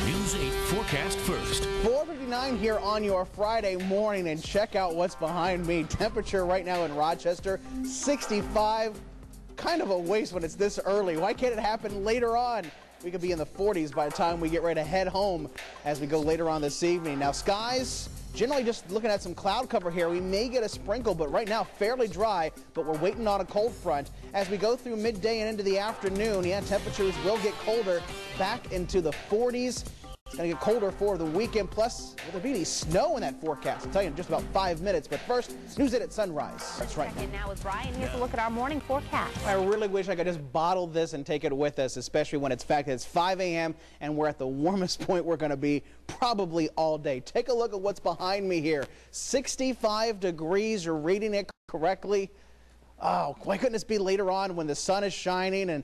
News 8 forecast first. 4:59 here on your Friday morning, and check out what's behind me. Temperature right now in Rochester, 65. Kind of a waste when it's this early. Why can't it happen later on? We could be in the 40s by the time we get ready to head home as we go later on this evening. Now, skies, generally just looking at some cloud cover here. We may get a sprinkle, but right now fairly dry, but we're waiting on a cold front. As we go through midday and into the afternoon, temperatures will get colder, back into the 40s. It's going to get colder for the weekend. Plus, will there be any snow in that forecast? I'll tell you in just about 5 minutes. But first, News 8 at sunrise. That's right. Check in now with Brian. Here's a look at our morning forecast. I really wish I could just bottle this and take it with us, especially when it's fact that it's 5 a.m. and we're at the warmest point we're going to be probably all day. Take a look at what's behind me here. 65 degrees. You're reading it correctly. Oh, why couldn't this be later on when the sun is shining and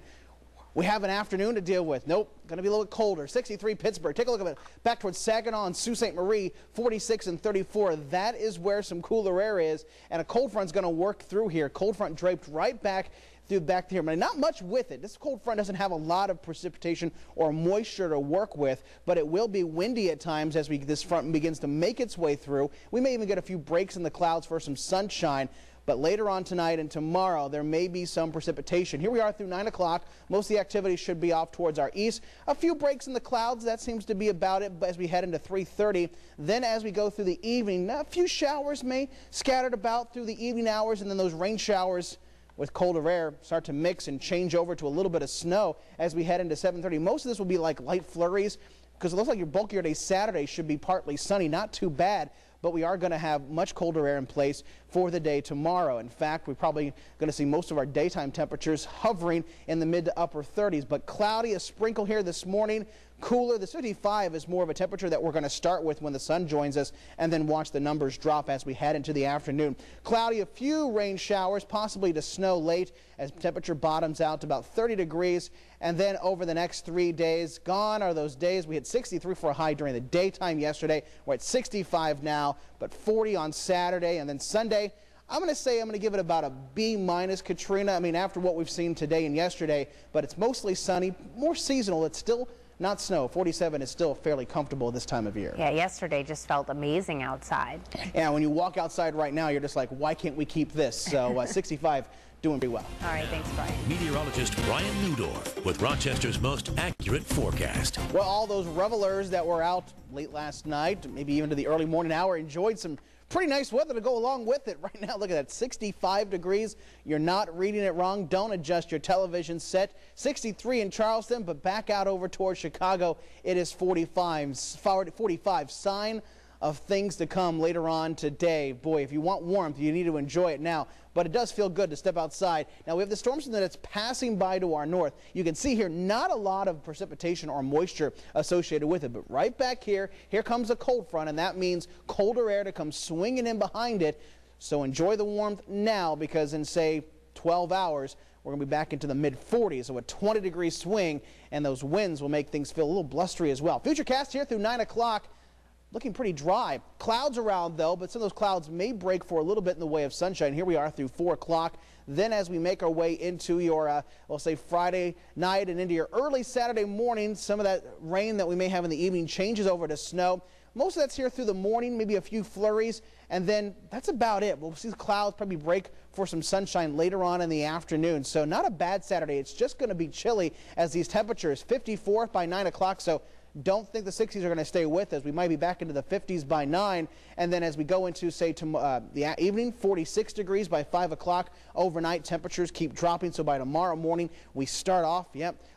we have an afternoon to deal with? Nope, going to be a little bit colder. 63 Pittsburgh. Take a look at it. Back towards Saginaw and Sault Ste. Marie, 46 and 34. That is where some cooler air is, and a cold front's going to work through here. Cold front draped right back here, but not much with it. This cold front doesn't have a lot of precipitation or moisture to work with, but it will be windy at times as this front begins to make its way through. We may even get a few breaks in the clouds for some sunshine. But later on tonight and tomorrow, there may be some precipitation. Here we are through 9 o'clock. Most of the activity should be off towards our east. A few breaks in the clouds. That seems to be about it as we head into 3:30. Then as we go through the evening, a few showers may scattered about through the evening hours, and then those rain showers with colder air start to mix and change over to a little bit of snow as we head into 7:30. Most of this will be like light flurries because it looks like your bulkier day Saturday should be partly sunny. Not too bad. But we are going to have much colder air in place for the day tomorrow. In fact, we're probably going to see most of our daytime temperatures hovering in the mid to upper 30s. But cloudy, a sprinkle here this morning. Cooler. The 55 is more of a temperature that we're going to start with when the sun joins us, and then watch the numbers drop as we head into the afternoon. Cloudy, a few rain showers, possibly to snow late as temperature bottoms out to about 30 degrees. And then over the next 3 days, gone are those days. We had 63 for a high during the daytime yesterday. We're at 65 now, but 40 on Saturday. And then Sunday, I'm going to give it about a B minus, Katrina. I mean, after what we've seen today and yesterday, but it's mostly sunny, more seasonal. It's still not snow. 47 is still fairly comfortable this time of year. Yeah, yesterday just felt amazing outside. Yeah, when you walk outside right now, you're just like, why can't we keep this? So 65 doing pretty well. All right, thanks, Brian. Meteorologist Brian Neudorff with Rochester's most accurate forecast. Well, all those revelers that were out late last night, maybe even to the early morning hour, enjoyed some pretty nice weather to go along with it. Right now, look at that, 65 degrees. You're not reading it wrong. Don't adjust your television set. 63 in Charleston, but back out over towards Chicago, it is 45. Sign of things to come later on today. Boy, if you want warmth, you need to enjoy it now. But it does feel good to step outside. Now, we have the storm system that's passing by to our north. You can see here not a lot of precipitation or moisture associated with it. But right back here comes a cold front, and that means colder air to come swinging in behind it. So enjoy the warmth now, because in, say, 12 hours, we're going to be back into the mid-40s. So a 20-degree swing, and those winds will make things feel a little blustery as well. Futurecast here through 9 o'clock. Looking pretty dry. Clouds around, though, but some of those clouds may break for a little bit in the way of sunshine. Here we are through 4 o'clock. Then as we make our way into your, we'll say, Friday night and into your early Saturday morning, some of that rain that we may have in the evening changes over to snow. Most of that's here through the morning, maybe a few flurries, and then that's about it. We'll see the clouds probably break for some sunshine later on in the afternoon. So not a bad Saturday. It's just going to be chilly as these temperatures, 54 by 9 o'clock. So don't think the 60s are going to stay with us. We might be back into the 50s by 9. And then as we go into, say, the evening, 46 degrees by 5 o'clock. Overnight, temperatures keep dropping. So by tomorrow morning, we start off,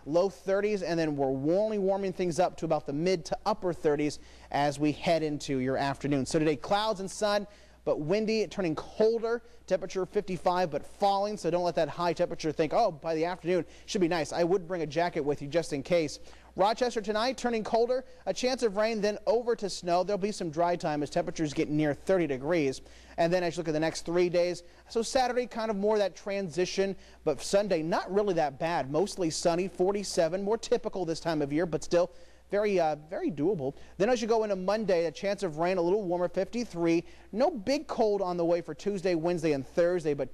low 30s. And then we're only warming things up to about the mid to upper 30s as we head into your afternoon. So today, clouds and sun, but windy, turning colder. Temperature 55, but falling. So don't let that high temperature think, oh, by the afternoon, should be nice. I would bring a jacket with you just in case. Rochester tonight, turning colder, a chance of rain, then over to snow. There'll be some dry time as temperatures get near 30 degrees. And then as you look at the next 3 days, so Saturday, kind of more that transition, but Sunday, not really that bad. Mostly sunny, 47, more typical this time of year, but still very doable. Then as you go into Monday, a chance of rain, a little warmer, 53. No big cold on the way for Tuesday, Wednesday, and Thursday, but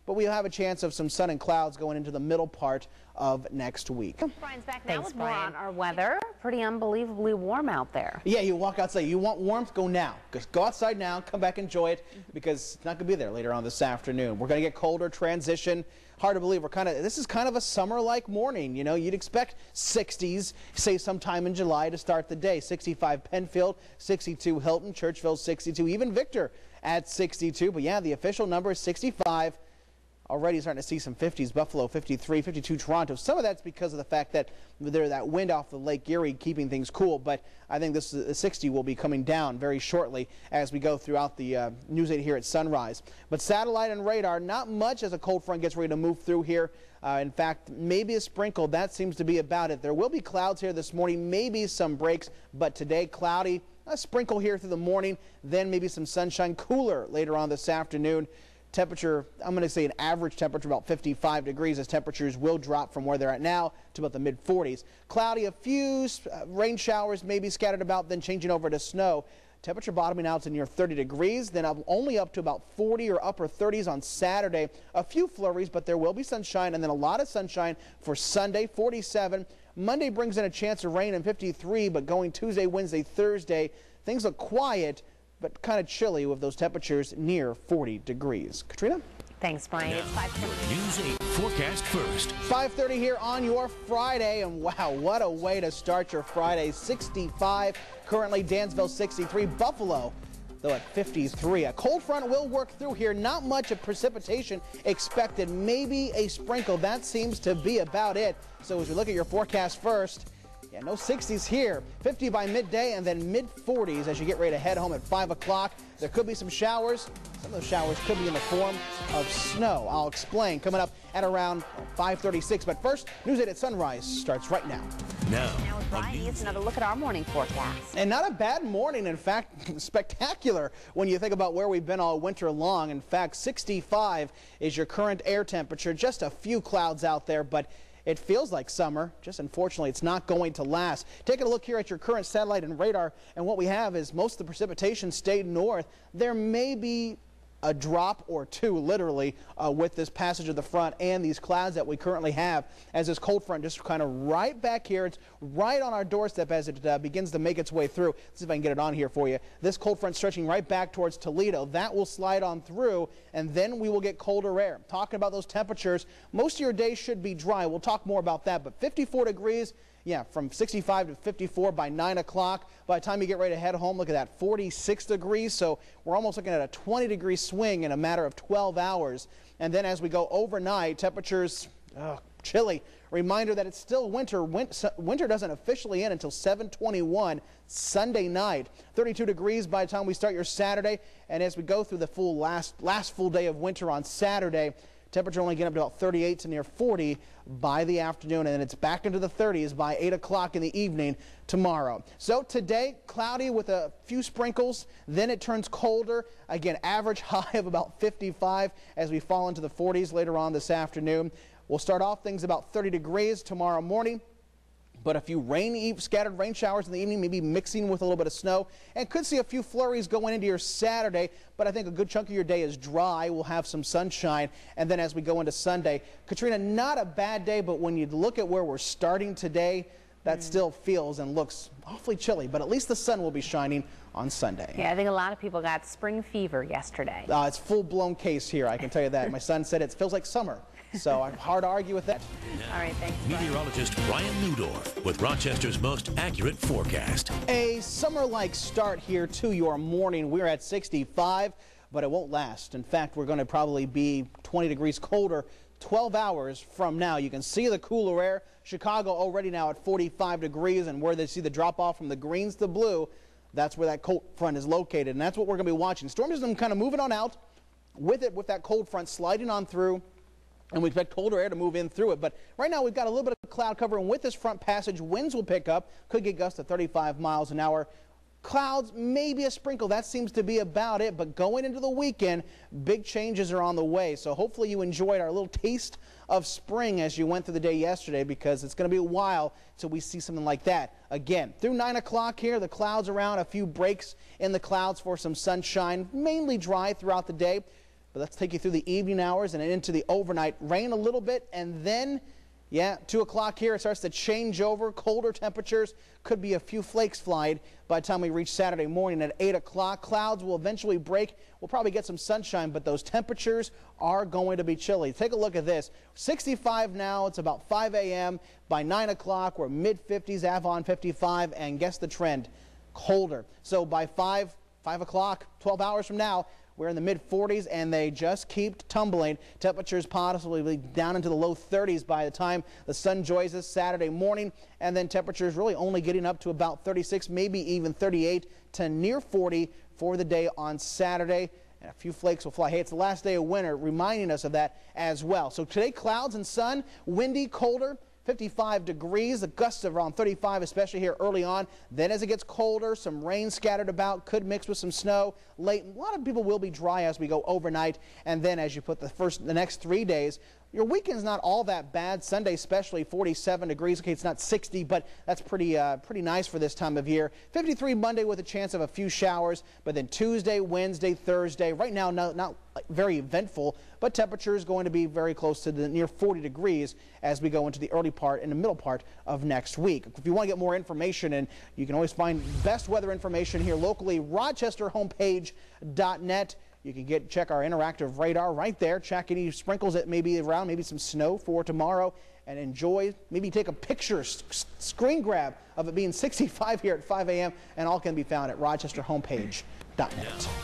but we'll have a chance of some sun and clouds going into the middle part of next week. Brian's back now with more on our weather. Pretty unbelievably warm out there. Yeah, you walk outside. You want warmth? Go now. Just go outside now. Come back, enjoy it, because it's not going to be there later on this afternoon. We're going to get colder, transition. Hard to believe this is kind of a summer-like morning. You know, you'd expect 60s, say sometime in July to start the day. 65 Penfield, 62 Hilton, Churchville 62, even Victor at 62. But yeah, the official number is 65. Already starting to see some 50s, Buffalo 53, 52 Toronto. Some of that's because of the fact that there's that wind off the Lake Erie keeping things cool, but I think this 60 will be coming down very shortly as we go throughout the News 8 here at sunrise. But satellite and radar, not much as a cold front gets ready to move through here. In fact, maybe a sprinkle. That seems to be about it. There will be clouds here this morning, maybe some breaks, but today cloudy, a sprinkle here through the morning, then maybe some sunshine, cooler later on this afternoon. Temperature, I'm going to say an average temperature about 55 degrees as temperatures will drop from where they're at now to about the mid 40s. Cloudy, a few rain showers maybe scattered about, then changing over to snow. Temperature bottoming out to near 30 degrees, then only up to about 40 or upper 30s on Saturday. A few flurries, but there will be sunshine, and then a lot of sunshine for Sunday, 47. Monday brings in a chance of rain and 53, but going Tuesday, Wednesday, Thursday, things look quiet, but kind of chilly with those temperatures near 40 degrees. Katrina? Thanks, Brian. It's 5:30. News 8 forecast first. 5:30 here on your Friday, and wow, what a way to start your Friday. 65, currently Dansville 63, Buffalo, though at 53. A cold front will work through here. Not much of precipitation expected. Maybe a sprinkle. That seems to be about it. So as we look at your forecast first, yeah, no 60s here. 50 by midday and then mid-40s as you get ready to head home at 5 o'clock. There could be some showers. Some of those showers could be in the form of snow. I'll explain coming up at around 5:36. But first, News 8 at sunrise starts right now. Now with Brian, here's another look at our morning forecast. And not a bad morning. In fact, spectacular when you think about where we've been all winter long. In fact, 65 is your current air temperature. Just a few clouds out there, but it feels like summer, just unfortunately it's not going to last. Taking a look here at your current satellite and radar, and what we have is most of the precipitation stayed north. There may be a drop or two, literally, with this passage of the front and these clouds that we currently have as this cold front just kind of right back here. It's right on our doorstep as it begins to make its way through. Let's see if I can get it on here for you. This cold front stretching right back towards Toledo. That will slide on through, and then we will get colder air. Talking about those temperatures, most of your day should be dry. We'll talk more about that, but 54 degrees. Yeah, from 65 to 54 by 9 o'clock. By the time you get ready to head home, look at that, 46 degrees. So we're almost looking at a 20-degree swing in a matter of 12 hours. And then as we go overnight, temperatures chilly. Reminder that it's still winter. Winter doesn't officially end until 7/21 Sunday night. 32 degrees by the time we start your Saturday. And as we go through the full last full day of winter on Saturday, temperature only getting up to about 38 to near 40 by the afternoon, and then it's back into the 30s by 8 o'clock in the evening tomorrow. So today, cloudy with a few sprinkles, then it turns colder. Again, average high of about 55 as we fall into the 40s later on this afternoon. We'll start off things about 30 degrees tomorrow morning, but a few scattered rain showers in the evening, maybe mixing with a little bit of snow, and could see a few flurries going into your Saturday, but I think a good chunk of your day is dry. We'll have some sunshine, and then as we go into Sunday, Katrina, not a bad day, but when you look at where we're starting today, that still feels and looks awfully chilly, but at least the sun will be shining on Sunday. Yeah, I think a lot of people got spring fever yesterday. It's full-blown case here, I can tell you that. My son said it feels like summer. So hard to argue with that. All right, thanks. Meteorologist Brian Neudorff with Rochester's most accurate forecast. A summer-like start here to your morning. We're at 65, but it won't last. In fact, we're going to probably be 20 degrees colder 12 hours from now. You can see the cooler air. Chicago already now at 45 degrees, and where they see the drop-off from the greens to blue, that's where that cold front is located, and that's what we're going to be watching. Storm system kind of moving on out with that cold front sliding on through. And we expect colder air to move in through it. But right now we've got a little bit of cloud cover, and with this front passage, winds will pick up, could get gusts to 35 miles an hour. Clouds, maybe a sprinkle. That seems to be about it. But going into the weekend, big changes are on the way. So hopefully you enjoyed our little taste of spring as you went through the day yesterday, because it's going to be a while till we see something like that again. Through 9 o'clock here, the clouds around, a few breaks in the clouds for some sunshine, mainly dry throughout the day. But let's take you through the evening hours and into the overnight. Rain a little bit, and then, yeah, 2 o'clock here, it starts to change over. Colder temperatures, could be a few flakes flying by the time we reach Saturday morning at 8 o'clock. Clouds will eventually break. We'll probably get some sunshine, but those temperatures are going to be chilly. Take a look at this. 65 now. It's about 5 a.m. By 9 o'clock, we're mid-50s, Avon 55, and guess the trend, colder. So by 5 o'clock, 12 hours from now, we're in the mid-40s, and they just keep tumbling. Temperatures possibly down into the low 30s by the time the sun joins us Saturday morning, and then temperatures really only getting up to about 36, maybe even 38 to near 40 for the day on Saturday. And a few flakes will fly. Hey, it's the last day of winter, reminding us of that as well. So today, clouds and sun, windy, colder. 55 degrees, a gust of around 35, especially here early on. Then as it gets colder, some rain scattered about, could mix with some snow late. A lot of people will be dry as we go overnight. And then as you put the next 3 days, your weekend's not all that bad. Sunday especially 47 degrees. Okay, it's not 60, but that's pretty nice for this time of year. 53 Monday with a chance of a few showers, but then Tuesday, Wednesday, Thursday. Right now, not very eventful, but temperature is going to be very close to the near 40 degrees as we go into the early part and the middle part of next week. If you want to get more information, and you can always find best weather information here locally, rochesterhomepage.net. You can check our interactive radar right there, check any sprinkles that may be around, maybe some snow for tomorrow, and enjoy, maybe take a picture, screen grab of it being 65 here at 5 a.m., and all can be found at rochesterhomepage.net. Now,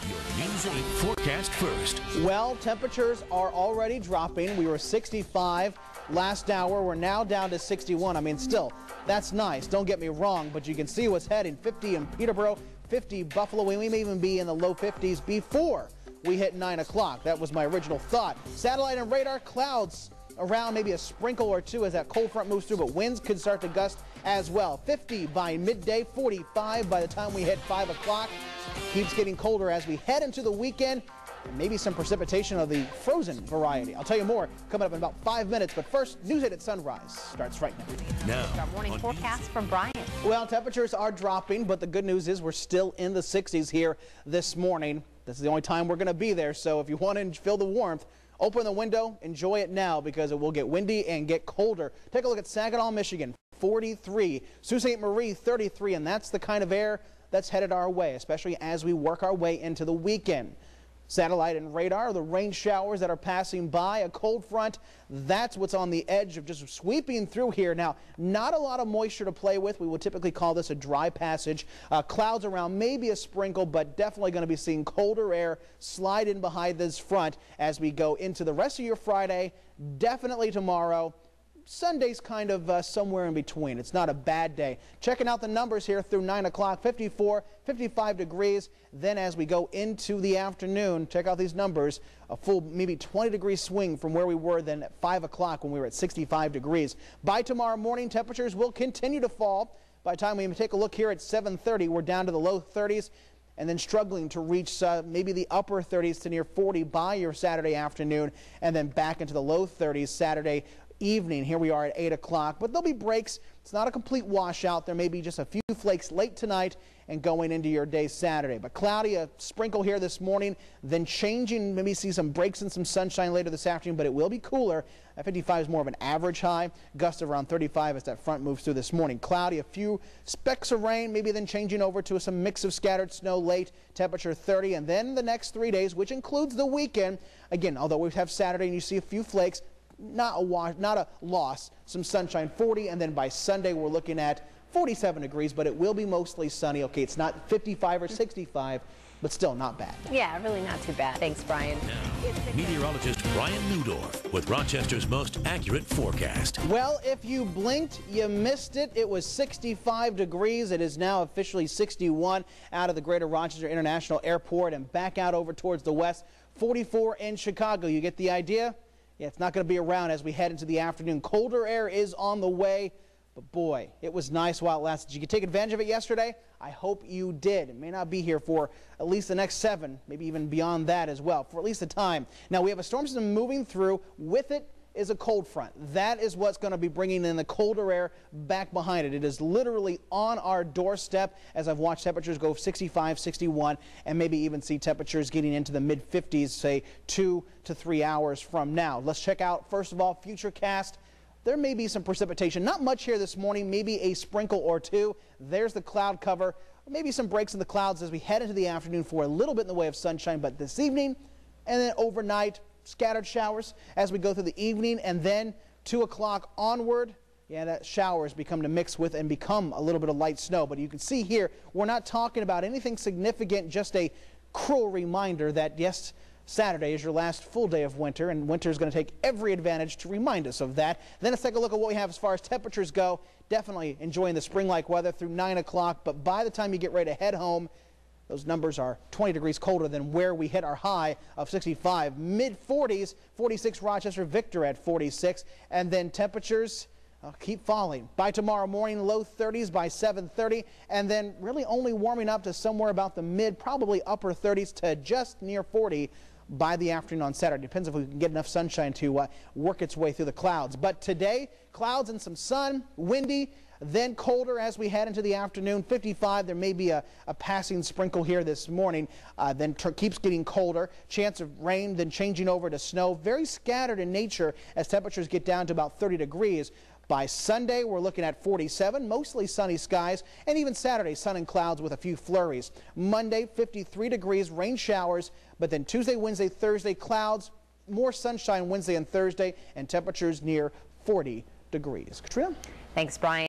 your News 8 forecast first. Well, temperatures are already dropping. We were 65 last hour. We're now down to 61. I mean, still, that's nice. Don't get me wrong, but you can see what's heading. 50 in Peterborough, 50 Buffalo. We may even be in the low 50s before we hit 9 o'clock. That was my original thought. Satellite and radar, clouds around, maybe a sprinkle or two as that cold front moves through, but winds could start to gust as well. 50 by midday, 45 by the time we hit 5 o'clock. Keeps getting colder as we head into the weekend, and maybe some precipitation of the frozen variety. I'll tell you more coming up in about 5 minutes, but first, News 8 at sunrise starts right now. Our morning forecast from Brian. Well, temperatures are dropping, but the good news is we're still in the 60s here this morning. This is the only time we're going to be there, so if you want to feel the warmth, open the window, enjoy it now, because it will get windy and get colder. Take a look at Saginaw, Michigan, 43. Sault Ste. Marie, 33, and that's the kind of air that's headed our way, especially as we work our way into the weekend. Satellite and radar, the rain showers that are passing by, a cold front, that's what's on the edge of just sweeping through here. Now, not a lot of moisture to play with. We would typically call this a dry passage. Clouds around, maybe a sprinkle, but definitely going to be seeing colder air slide in behind this front as we go into the rest of your Friday, definitely tomorrow. Sunday's kind of somewhere in between. It's not a bad day. Checking out the numbers here through 9 o'clock, 54, 55 degrees. Then as we go into the afternoon, check out these numbers, a full maybe 20-degree swing from where we were then at 5 o'clock when we were at 65 degrees. By tomorrow morning, temperatures will continue to fall. By the time we take a look here at 7:30, we're down to the low 30s. And then struggling to reach maybe the upper 30s to near 40 by your Saturday afternoon, and then back into the low 30s Saturday evening. Here we are at 8 o'clock, but there'll be breaks. It's not a complete washout. There may be just a few flakes late tonight and going into your day Saturday. But cloudy, a sprinkle here this morning, then changing, maybe see some breaks and some sunshine later this afternoon, but it will be cooler. 55 is more of an average high. Gust of around 35 as that front moves through this morning. Cloudy, a few specks of rain, maybe then changing over to some mix of scattered snow late. Temperature 30, and then the next 3 days, which includes the weekend. Again, although we have Saturday and you see a few flakes, not a loss, some sunshine, 40, and then by Sunday we're looking at 47 degrees, but it will be mostly sunny. Okay, it's not 55 or 65, but still not bad. Yeah, really not too bad. Thanks, Brian. Now, meteorologist Brian Neudorff with Rochester's most accurate forecast. Well, if you blinked, you missed it. It was 65 degrees. It is now officially 61 out of the Greater Rochester International Airport and back out over towards the west. 44 in Chicago. You get the idea? Yeah, it's not going to be around as we head into the afternoon. Colder air is on the way, but boy, it was nice while it lasted. Did you take advantage of it yesterday? I hope you did. It may not be here for at least the next 7, maybe even beyond that as well, for at least a time. Now, we have a storm system moving through. With it is a cold front. That is what's going to be bringing in the colder air back behind it. It is literally on our doorstep as I've watched temperatures go 65, 61, and maybe even see temperatures getting into the mid-50s, say 2 to 3 hours from now. Let's check out, first of all, Futurecast. There may be some precipitation. Not much here this morning, maybe a sprinkle or two. There's the cloud cover. Maybe some breaks in the clouds as we head into the afternoon for a little bit in the way of sunshine, but this evening and then overnight, scattered showers as we go through the evening, and then 2 o'clock onward, yeah, that showers become to mix with and become a little bit of light snow. But you can see here, we're not talking about anything significant, just a cruel reminder that, yes, Saturday is your last full day of winter, and winter is going to take every advantage to remind us of that. Then let's take a look at what we have as far as temperatures go. Definitely enjoying the spring-like weather through 9 o'clock, but by the time you get ready to head home, those numbers are 20 degrees colder than where we hit our high of 65. Mid-40s, 46 Rochester, Victor at 46, and then temperatures keep falling. By tomorrow morning, low 30s by 7:30, and then really only warming up to somewhere about the mid, probably upper 30s to just near 40 by the afternoon on Saturday. Depends if we can get enough sunshine to work its way through the clouds. But today, clouds and some sun, windy, then colder as we head into the afternoon. 55, there may be a passing sprinkle here this morning, then keeps getting colder. Chance of rain, then changing over to snow. Very scattered in nature as temperatures get down to about 30 degrees. By Sunday, we're looking at 47, mostly sunny skies, and even Saturday, sun and clouds with a few flurries. Monday, 53 degrees, rain showers, but then Tuesday, Wednesday, Thursday, clouds, more sunshine Wednesday and Thursday, and temperatures near 40 degrees. Katrina? Thanks, Brian.